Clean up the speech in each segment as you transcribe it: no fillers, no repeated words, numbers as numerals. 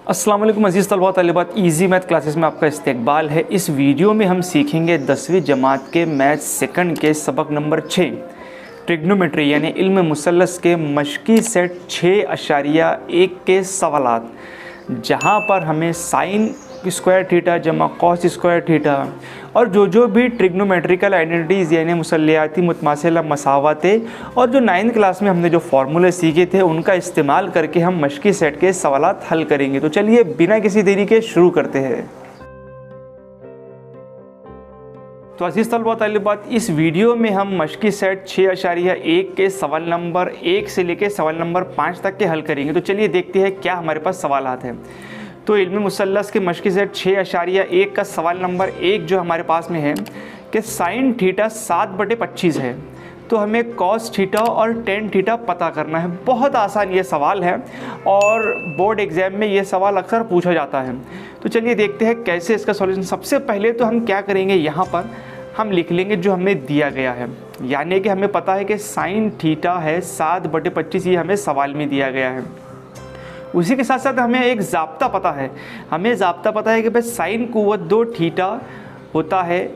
अस्सलाम वालेकुम अज़ीज़ तलबा तलिबात, इजी मैथ क्लासेस में आपका इस्तकबाल है। इस वीडियो में हम सीखेंगे 10वीं जमात के मैथ सेकंड के सबक नंबर 6 ट्रिग्नोमेट्री यानी इल्म मुसल्लस के मश्की सेट 6.1 के सवालात, जहां पर हमें साइन स्क्वायर थीटा जमा कॉस स्क्वायर थीटा और जो भी ट्रिग्नोमेट्रिकल आइडेंटिटीज़ यानी मुसल्लियाती मुतमासिला मसावतें और जो 9th क्लास में हमने जो फार्मूले सीखे थे उनका इस्तेमाल करके हम मश्की सेट के सवालात हल करेंगे। तो चलिए बिना किसी देरी के शुरू करते हैं। तो अज़ीज़ तलबा तलिबात, इस वीडियो में हम मश्की सेट 6.1 के सवाल नंबर 1 से लेकर सवाल नंबर 5 तक के हल करेंगे। तो चलिए देखते हैं क्या हमारे पास सवालात हैं। तो इल्म मुसल्लस के मश्की सेट 6.1 का सवाल नंबर 1 जो हमारे पास में है कि साइन थीटा 7/25 है, तो हमें कॉस थीटा और टेन थीटा पता करना है। बहुत आसान ये सवाल है और बोर्ड एग्जाम में ये सवाल अक्सर पूछा जाता है। तो चलिए देखते हैं कैसे इसका सॉल्यूशन। सबसे पहले तो हम क्या करेंगे, यहाँ पर हम लिख लेंगे जो हमें दिया गया है, यानी कि हमें पता है कि साइन थीटा है 7/25, ये हमें सवाल में दिया गया है। उसी के साथ साथ हमें एक ज़ाब्ता पता है, हमें ज़ाब्ता पता है कि भाई साइन कुव्वत 2 थीटा होता है,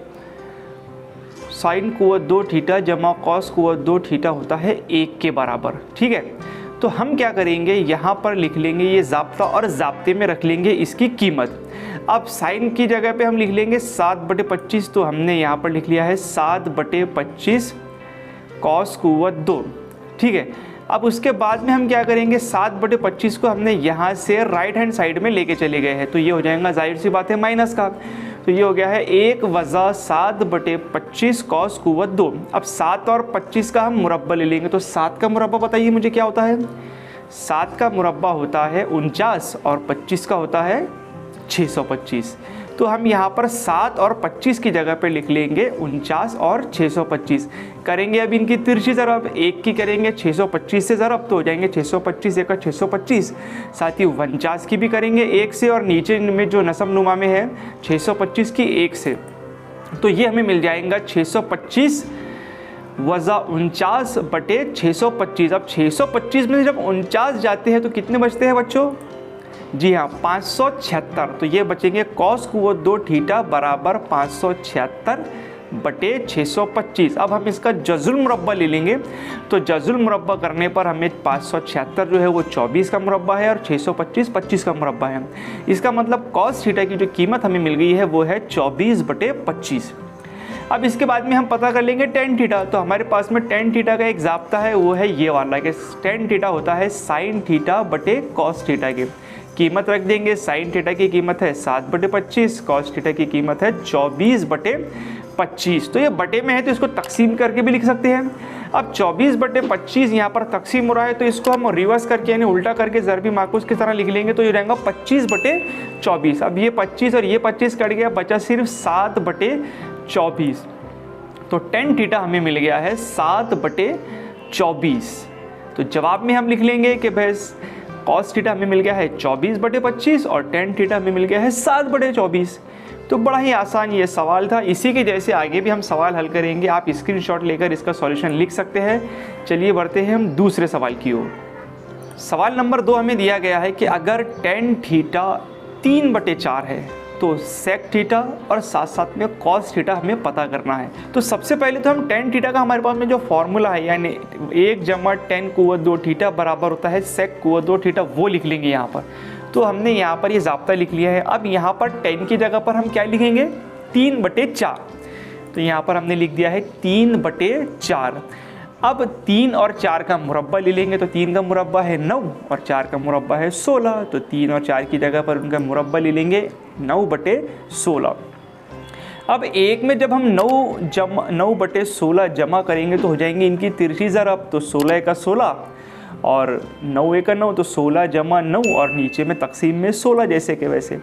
साइन कुव्वत 2 थीटा जमा कॉस कुव्वत 2 थीटा होता है 1 के बराबर। ठीक है, तो हम क्या करेंगे, यहाँ पर लिख लेंगे ये ज़ाब्ता और ज़ाब्ते में रख लेंगे इसकी कीमत। अब साइन की जगह पे हम लिख लेंगे 7/25, तो हमने यहाँ पर लिख लिया है 7/25 कॉस कुव्वत 2। ठीक है, अब उसके बाद में हम क्या करेंगे, 7/25 को हमने यहाँ से राइट हैंड साइड में लेके चले गए हैं, तो ये हो जाएगा जाहिर सी बात है माइनस का। तो ये हो गया है 1 + 7/25 कॉस कुव्वत 2। अब 7 और 25 का हम मुरब्बा ले लेंगे, तो 7 का मुरब्बा बताइए मुझे क्या होता है। 7 का मुरब्बा होता है 49 और 25 का होता है 625। तो हम यहाँ पर 7 और 25 की जगह पे लिख लेंगे 49 और 625। करेंगे अब इनकी तिरछी ज़रब, 1 की करेंगे 625 से ज़रब, तो हो जाएंगे 625 × 625। साथ ही 49 की भी करेंगे 1 से और नीचे में जो नसब नुमा में है 625 की 1 से, तो ये हमें मिल जाएगा 625 + 49/625। अब 625 में जब 49 जाते हैं तो कितने बचते हैं बच्चों, जी हाँ 576। तो ये बचेंगे कॉस कुव्वत 2 थीटा बराबर 576/625। अब हम इसका जज़ुल मुरब्बा ले लेंगे, तो जज़ुल मुरब्बा करने पर हमें 576 जो है वो 24 का मुरब्बा है और 625 25 का मुरब्बा है। इसका मतलब कॉस थीटा की जो कीमत हमें मिल गई है वो है 24/25। अब इसके बाद में हम पता कर लेंगे टेन थीटा। तो हमारे पास में टेन थीटा का एक ज़ाब्ता है, वो है ये वाला कि टेन थीटा होता है साइन थीटा बटे कॉस थीटा की। कीमत रख देंगे, साइन थीटा की कीमत है 7/25, कॉस थीटा की कीमत है 24/25। तो ये बटे में है तो इसको तकसीम करके भी लिख सकते हैं। अब 24/25 यहाँ पर तकसीम हो रहा है, तो इसको हम रिवर्स करके यानी उल्टा करके ज़रबी माकूस की तरह लिख लेंगे, तो ये रहेगा 25/24। अब ये 25 और ये 25 कट गया, बचा सिर्फ 7/24। तो टेन थीटा हमें मिल गया है 7/24। तो जवाब में हम लिख लेंगे कि भैंस कॉस थीटा हमें मिल गया है 24/25 और टेन थीटा हमें मिल गया है 7/24। तो बड़ा ही आसान ये सवाल था। इसी के जैसे आगे भी हम सवाल हल करेंगे, आप स्क्रीनशॉट लेकर इसका सॉल्यूशन लिख सकते हैं। चलिए बढ़ते हैं हम दूसरे सवाल की ओर। सवाल नंबर 2 हमें दिया गया है कि अगर टेन थीटा 3/4 है तो सेक थीटा और साथ साथ में कॉस थीटा हमें पता करना है। तो सबसे पहले तो हम टेन थीटा का हमारे पास में जो फॉर्मूला है यानी 1 + 10 कुव्वत 2 थीटा बराबर होता है सेक कुव्वत 2 थीटा, वो लिख लेंगे यहाँ पर। तो हमने यहाँ पर ये ज़ाब्ता लिख लिया है। अब यहाँ पर 10 की जगह पर हम क्या लिखेंगे, 3/4। तो यहाँ पर हमने लिख दिया है 3/4। अब 3 और 4 का मुरब्बा ले लेंगे, तो 3 का मुरब्बा है 9 और 4 का मुरब्बा है 16। तो 3 और 4 की जगह पर उनका मुरब्बा ले लेंगे 9/16। अब एक में जब हम 9/16 जमा करेंगे तो हो जाएंगे इनकी तिरछी ज़रब, तो 16 का 16 और 9 का 9, तो 16 + 9 और नीचे में तकसीम में 16 जैसे कि वैसे।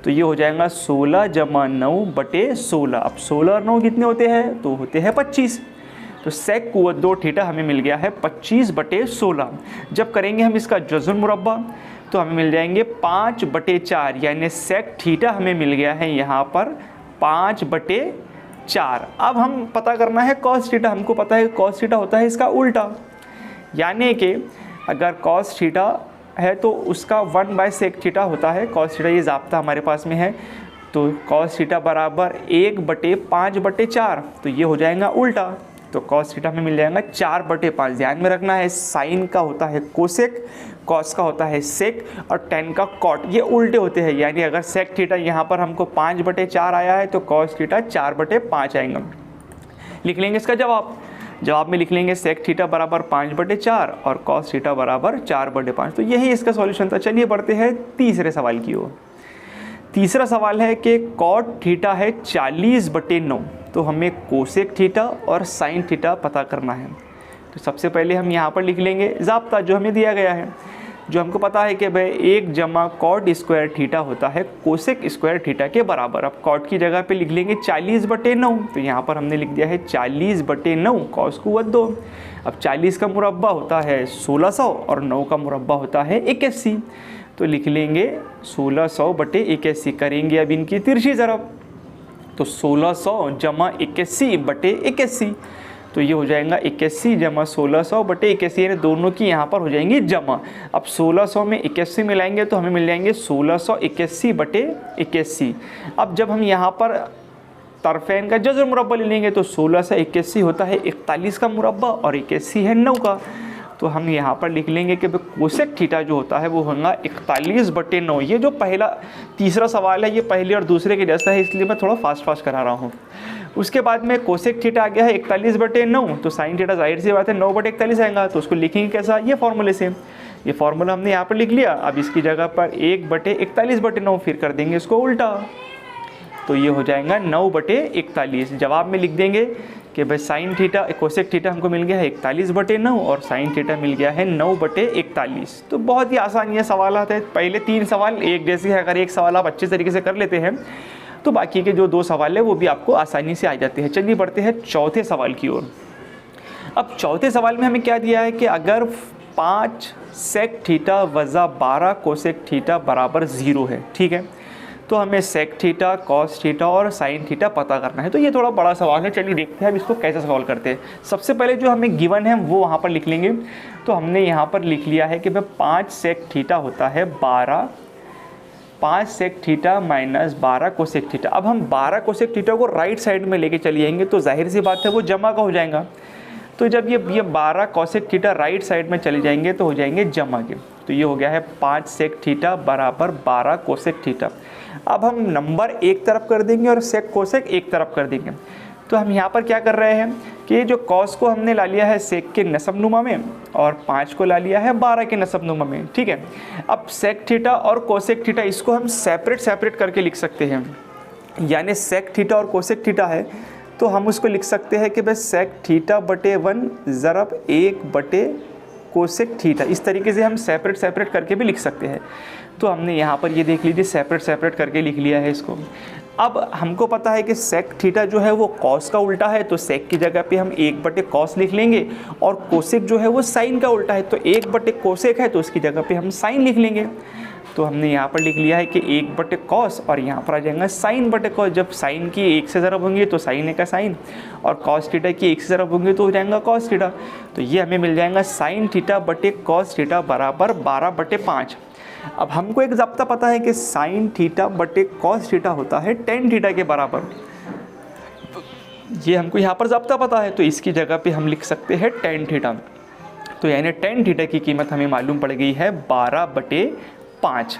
तो ये हो जाएगा 16 + 9/16। अब 16 और 9 कितने होते हैं, तो होते हैं 25। तो सेक कुव्वत 2 थीटा हमें मिल गया है 25/16। जब करेंगे हम इसका जज़ुल मुरब्बा तो हमें मिल जाएंगे 5/4, यानी सेक थीटा हमें मिल गया है यहाँ पर 5/4। अब हम पता करना है कॉस थीटा। हमको पता है कॉस थीटा होता है इसका उल्टा, यानी कि अगर कॉस थीटा है तो उसका 1/sec थीटा होता है। cos थीटा ये ज़ाब्ता हमारे पास में है, तो cos थीटा बराबर 1/5/4, तो ये हो जाएगा उल्टा। तो cos थीटा में मिल जाएगा 4/5। ध्यान में रखना है साइन का होता है कोसेक, cos का होता है सेक और tan का कॉट, ये उल्टे होते हैं। यानी अगर sec थीटा यहाँ पर हमको 5/4 आया है तो cos थीटा 4/5 आएगा। लिख लेंगे इसका जवाब में लिख लेंगे sec थीटा बराबर 5/4 और cos थीटा बराबर 4/5। तो यही इसका सॉल्यूशन था। चलिए बढ़ते हैं तीसरे सवाल की ओर। तीसरा सवाल है कि cot थीटा है 40/9, तो हमें कोसेक थीटा और साइन थीटा पता करना है। तो सबसे पहले हम यहाँ पर लिख लेंगे ज़ाब्ता जो हमें दिया गया है, जो हमको पता है कि भाई 1 जमा cot स्क्वायर थीटा होता है कोसेक स्क्वायर थीटा के बराबर। अब cot की जगह पे लिख लेंगे 40/9, तो यहाँ पर हमने लिख दिया है 40/9 cos कुवत 2। अब 40 का मुरब्बा होता है 1600 और 9 का मुरब्बा होता है 81, तो लिख लेंगे 1600/81। करेंगे अब इनकी तिरछी ज़रब, तो 1600 जमा 81/81, तो ये हो जाएगा 81 जमा 1600/81, यानी दोनों की यहाँ पर हो जाएंगी जमा। अब 1600 में 81 मिलाएंगे तो हमें मिल जाएंगे 1681/81। अब जब हम यहाँ पर तरफेन का जज़र मुरब्बा ले लेंगे तो 16 से 81 होता है 41 का मुरब्बा और 81 है 9 का। तो हम यहाँ पर लिख लेंगे कि कोसेक थीटा जो होता है वो होगा 41/9। ये जो तीसरा सवाल है ये पहले और दूसरे के जैसा है, इसलिए मैं थोड़ा फास्ट करा रहा हूँ। उसके बाद में कोसेक थीटा आ गया है 41/9, तो साइन थीटा जाहिर सी बात है 9/41 आएगा, तो उसको लिखेंगे कैसा, ये फॉर्मूले से। ये फॉर्मूला हमने यहाँ पर लिख लिया। अब इसकी जगह पर 1/41/9 फिर कर देंगे इसको उल्टा, तो ये हो जाएगा 9/41। जवाब में लिख देंगे कि भाई साइन थीटा कोसेक थीटा हमको मिल गया है 41/9 और साइन थीटा मिल गया है 9/41। तो बहुत ही आसान ये सवाल है। पहले 3 सवाल एक जैसे है, अगर एक सवाल आप अच्छे तरीके से कर लेते हैं तो बाकी के जो 2 सवाल है वो भी आपको आसानी से आ जाते हैं। चलिए बढ़ते हैं चौथे सवाल की ओर। अब चौथे सवाल में हमें क्या दिया है कि अगर 5 सेक थीटा वज़ा 12 कोसेक थीटा बराबर 0 है, ठीक है, तो हमें सेक थीटा, कॉस थीटा और साइन थीटा पता करना है। तो ये थोड़ा बड़ा सवाल है, चलिए देखते हैं अब इसको कैसे सॉल्व करते हैं। सबसे पहले जो हमें गिवन है वो वहाँ पर लिख लेंगे। तो हमने यहाँ पर लिख लिया है कि भाई 5 सेक थीटा होता है 5 sec theta minus 12 cosec theta. अब हम 12 कोसेक थीटा को राइट साइड में लेके चले जाएंगे तो जाहिर सी बात है वो जमा का हो जाएगा। तो जब ये 12 कोसेक थीटा राइट साइड में चले जाएंगे तो हो जाएंगे जमा के। तो ये हो गया है 5 सेक थीटा बराबर 12 कोसेक थीटा। अब हम नंबर एक तरफ कर देंगे और सेक कोसेक एक तरफ कर देंगे। तो हम यहाँ पर क्या कर रहे हैं कि जो कॉस को हमने ला लिया है सेक के नसबनुमा में और 5 को ला लिया है 12 के नसबनुमा में, ठीक है। अब सेक थीटा और कोसेक थीटा इसको हम सेपरेट करके लिख सकते हैं। यानी सेक थीटा और कोसेक थीटा है तो हम उसको लिख सकते हैं कि भाई सेक थीटा बटे 1 ज़रब 1 बटे कोसेक थीटा। इस तरीके से हम सेपरेट करके भी लिख सकते हैं। तो हमने यहाँ पर ये देख लीजिए सेपरेट करके लिख लिया है इसको। अब हमको पता है कि सेक थीटा जो है वो कॉस का उल्टा है, तो सेक की जगह पे हम 1 बटे कॉस लिख लेंगे और कोसेक जो है वो साइन का उल्टा है, तो 1 बटे कोसेक है तो उसकी जगह पे हम साइन लिख लेंगे। तो हमने यहाँ पर लिख लिया है कि 1 बटे कॉस और यहाँ पर आ जाएगा साइन बटे कॉस। जब साइन की 1 से ज़रब होंगे तो साइन का साइन और कॉस थीटा की 1 से ज़रब होंगे तो हो जाएगा कॉस थीटा। तो ये हमें मिल जाएगा साइन थीटा बटे कॉस थीटा बराबर 12/5। अब हमको एक ज़ाब्ता पता है कि साइन थीटा बटे कॉस थीटा होता है टेन थीटा के बराबर। ये हमको यहाँ पर ज़ाब्ता पता है तो इसकी जगह पे हम लिख सकते हैं टेन थीटा। तो यानी टेन थीटा की कीमत हमें मालूम पड़ गई है 12/5।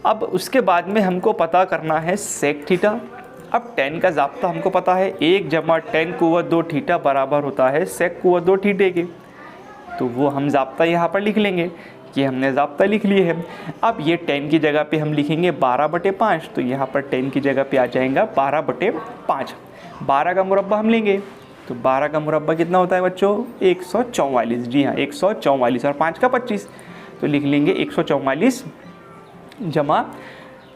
अब उसके बाद में हमको पता करना है सेक थीटा। अब टेन का ज़ाब्ता हमको पता है 1 जमा टेन कुवत 2 थीटा बराबर होता है सेक कुवत 2 थीटे के। तो वो हम ज़ाब्ता यहाँ पर लिख लेंगे कि हमने ज़ाब्ता लिख लिए है। अब ये 10 की जगह पे हम लिखेंगे 12/5, तो यहाँ पर 10 की जगह पे आ जाएगा 12/5। 12 का मुरब्बा हम लेंगे तो 12 का मुरब्बा कितना होता है बच्चों 144। जी हाँ 144 और 5 का 25, तो लिख लेंगे 144 जमा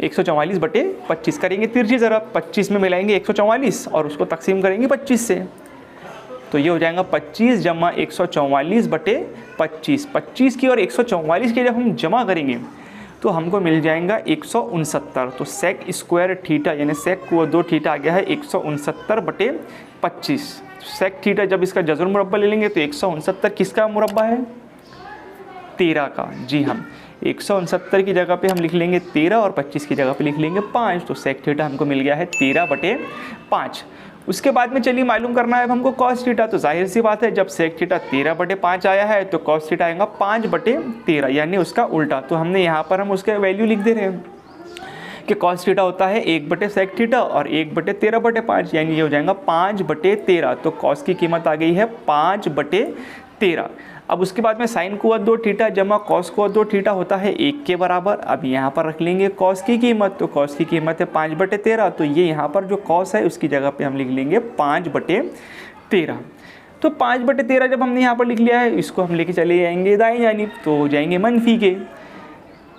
144/25। करेंगे तिरछी ज़रब, 25 में मिलाएंगे 144 और उसको तकसीम करेंगे 25 से, तो ये हो जाएगा 25 जमा 144/25। 25 की और 144 की जब हम जमा करेंगे तो हमको मिल जाएगा 169। तो सेक स्क्वायर थीटा यानी सेक को 2 थीटा आ गया है 169/25। सेक थीटा जब इसका जज़र मुरब्बा ले लेंगे तो 169 किसका मुरब्बा है 13 का। जी हाँ 169 की जगह पे हम लिख लेंगे 13 और 25 की जगह पे लिख लेंगे 5। तो सेक थीटा हमको मिल गया है 13/5। उसके बाद में चलिए मालूम करना है अब हमको कॉस थीटा। तो जाहिर सी बात है, जब सेक थीटा 13/5 आया है तो कॉस थीटा आएगा 5/13, यानी उसका उल्टा। तो हमने यहाँ पर हम उसके वैल्यू लिख दे रहे हैं कि कॉस थीटा होता है 1/सेक थीटा और 1/13/5, यानी ये हो जाएगा 5/13। तो कॉस की कीमत आ गई है 5/13। अब उसके बाद में साइन कोण 2 थीटा जमा कॉस कोण 2 थीटा होता है 1 के बराबर। अब यहाँ पर रख लेंगे कॉस की कीमत, तो कॉस की कीमत है 5/13। तो ये यहाँ पर जो कॉस है उसकी जगह पे हम लिख लेंगे 5/13। तो 5/13 जब हमने यहाँ पर लिख लिया है, इसको हम लेके चले जाएंगे दाएं जानिब, तो हो जाएंगे मनफी के।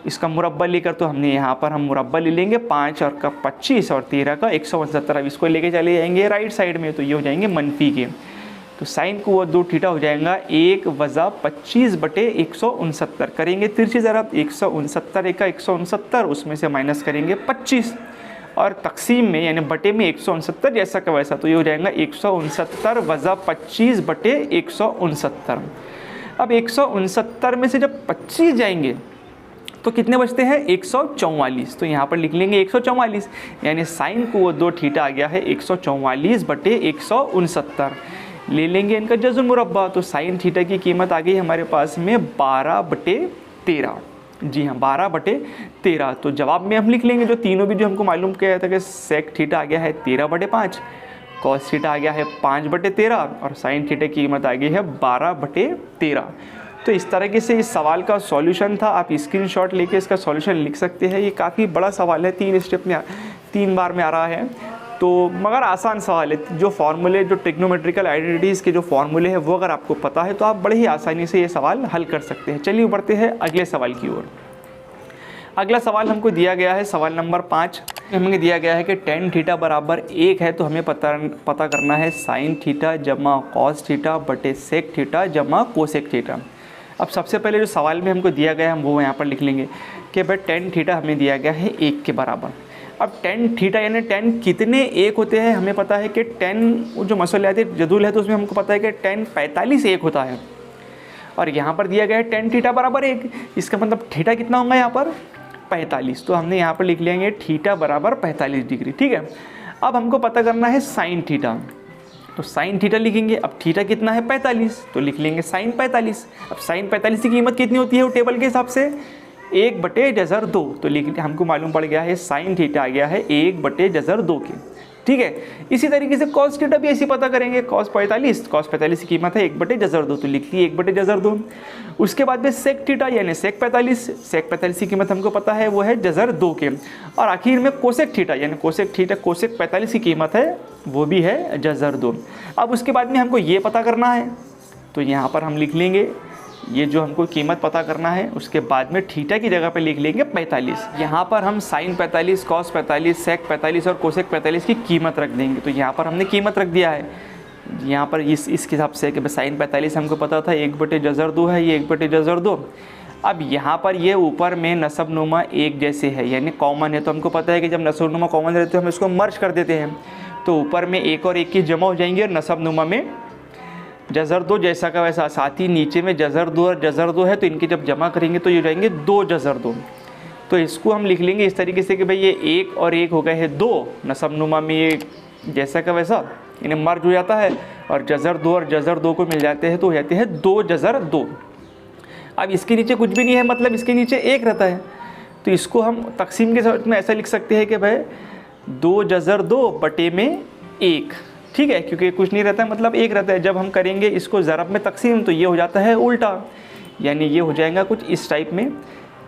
इसका मुरब्बा लेकर तो हमने यहाँ पर हम मुरब्बा ले लेंगे 5 और का 25 और 13 का 169। अब इसको लेके चले जाएंगे राइट साइड में, तो ये हो जाएंगे मनफी के। तो साइन कोण 2 थीटा हो जाएगा 1 + 25/169। करेंगे तिरछी ज़रब, 169 का 169, उसमें से माइनस करेंगे 25 और तकसीम में यानी बटे में 169 जैसा का वैसा। तो ये हो जाएगा 169 + 25/169। अब 169 में से जब 25 जाएंगे तो कितने बचते हैं 144। तो यहाँ पर लिख लेंगे 144, यानी साइन कोण 2 थीटा आ गया है 144/169। ले लेंगे इनका जज़्र मुरब्बा, तो साइन थीटा की कीमत आ गई हमारे पास में 12/13। जी हाँ, 12/13। तो जवाब में हम लिख लेंगे जो तीनों भी जो हमको मालूम किया था कि सेक थीटा आ गया है 13/5, कॉस थीटा आ गया है 5/13 और साइन थीटा की कीमत आ गई है 12/13। तो इस तरीके से इस सवाल का सॉल्यूशन था। आप स्क्रीनशॉट लेके इसका सॉल्यूशन लिख सकते हैं। ये काफ़ी बड़ा सवाल है, 3 स्टेप में 3 बार में आ रहा है, तो मगर आसान सवाल है। जो फार्मूले, जो ट्रिग्नोमेट्रिकल आइडेंटिटीज़ के जो फार्मूले हैं वो अगर आपको पता है तो आप बड़े ही आसानी से ये सवाल हल कर सकते हैं। चलिए बढ़ते हैं अगले सवाल की ओर। अगला सवाल हमको दिया गया है सवाल नंबर 5। हमें दिया गया है कि tan थीटा बराबर 1 है, तो हमें पता करना है साइन थीटा जमा कॉस थीटा बटे सेक थीटा जमा कोसेक थीटा। अब सबसे पहले जो सवाल में हमको दिया गया है हम वो यहाँ पर लिख लेंगे कि भाई tan थीटा हमें दिया गया है 1 के बराबर। अब tan थीटा यानी tan कितने 1 होते हैं हमें पता है कि tan जो मसौलियाती जदूल है तो उसमें हमको पता है कि tan 45 1 होता है, और यहाँ पर दिया गया है tan थीटा बराबर 1। इसका मतलब थीटा कितना होगा यहाँ पर 45। तो हमने यहाँ पर लिख लेंगे थीटा बराबर 45 डिग्री। ठीक है, अब हमको पता करना है साइन थीटा, तो साइन थीटा लिखेंगे। अब थीटा कितना है 45, तो लिख लेंगे साइन 45। अब साइन 45 की कीमत कितनी होती है वो टेबल के हिसाब से 1/2। तो लिख हमको मालूम पड़ गया है साइन थीटा आ गया है 1/2 के। ठीक है, इसी तरीके से कॉस थीटा भी ऐसे पता करेंगे। कॉस 45 की कीमत है 1/2, तो लिख ली 1/2। उसके बाद में सेक थीटा यानी सेक 45 की कीमत हमको पता है वो है √2 के। और आखिर में कोसेक थीटा यानी कोसेक 45 की कीमत है वो भी है √2। अब उसके बाद में हमको ये पता करना है, तो यहाँ पर हम लिख लेंगे ये जो हमको कीमत पता करना है। उसके बाद में थीटा की जगह पे लिख लेंगे 45। यहाँ पर हम साइन 45, कॉस 45, सेक 45 और कोसेक 45 की कीमत रख देंगे। तो यहाँ पर हमने कीमत रख दिया है यहाँ पर इसके हिसाब से कि साइन 45 हमको पता था 1/2 है, ये 1/2। अब यहाँ पर ये ऊपर में नसबनुमा एक जैसे है यानी कॉमन है, तो हमको पता है कि जब नसबनुमा कॉमन रहते हैं हम इसको मर्ज कर देते हैं, तो ऊपर में 1 और 1 की जमा हो जाएंगी और नसबनुमा में √2 जैसा का वैसा। साथ ही नीचे में √2 और √2 है, तो इनकी जब जमा करेंगे तो ये हो जाएंगे 2 तो इसको हम लिख लेंगे इस तरीके से कि भाई ये 1 और 1 हो गए हैं 2, नसबनुमा में ये जैसा का वैसा इन्हें मर्ज हो जाता है, और √2 और √2 को मिल जाते हैं तो हो जाते हैं 2 अब इसके नीचे कुछ भी नहीं है, मतलब इसके नीचे 1 रहता है, तो इसको हम तकसीम के साथ में ऐसा लिख सकते हैं कि भाई 2 बटे में 1। ठीक है, क्योंकि कुछ नहीं रहता है मतलब 1 रहता है। जब हम करेंगे इसको ज़रब में तकसीम तो ये हो जाता है उल्टा, यानी ये हो जाएगा कुछ इस टाइप में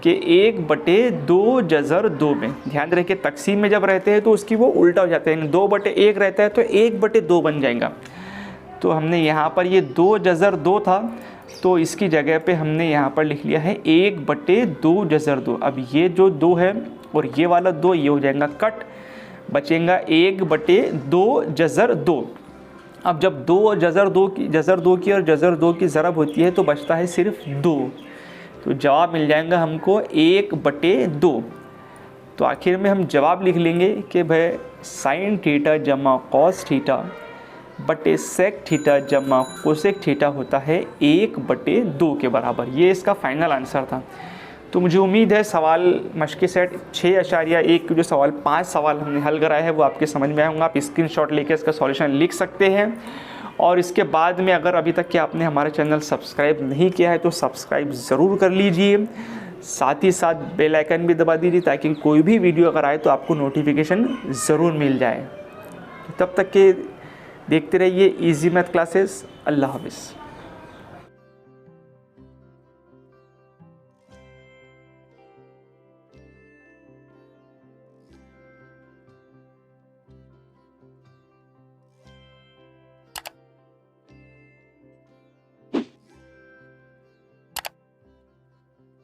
कि 1/2 में। ध्यान रखिए तकसीम में जब रहते हैं तो उसकी वो उल्टा हो जाता है, यानी 2/1 रहता है तो 1/2 बन जाएगा। तो हमने यहाँ पर ये 2 था तो इसकी जगह पे हमने यहाँ पर लिख लिया है 1/2 अब ये जो 2 है और ये वाला 2 ये हो जाएगा कट, बचेगा 1/2 अब जब 2 की और √2 की ज़रब होती है तो बचता है सिर्फ 2, तो जवाब मिल जाएगा हमको 1/2। तो आखिर में हम जवाब लिख लेंगे कि भाई साइन थीटा जमा कॉस थीटा बटे सेक थीटा जमा कोसेक थीटा होता है 1/2 के बराबर। ये इसका फाइनल आंसर था। तो मुझे उम्मीद है सवाल मश्की सेट 6.1 के जो सवाल 5 सवाल हमने हल कराए हैं वो आपके समझ में आए होंगे। आप स्क्रीनशॉट लेके इसका सॉल्यूशन लिख सकते हैं। और इसके बाद में अगर अभी तक कि आपने हमारा चैनल सब्सक्राइब नहीं किया है तो सब्सक्राइब ज़रूर कर लीजिए, साथ ही साथ बेल आइकन भी दबा दीजिए ताकि कोई भी वीडियो अगर आए तो आपको नोटिफिकेशन ज़रूर मिल जाए। तब तक के देखते रहिए इजी मैथ क्लासेस। अल्लाह हाफिज़।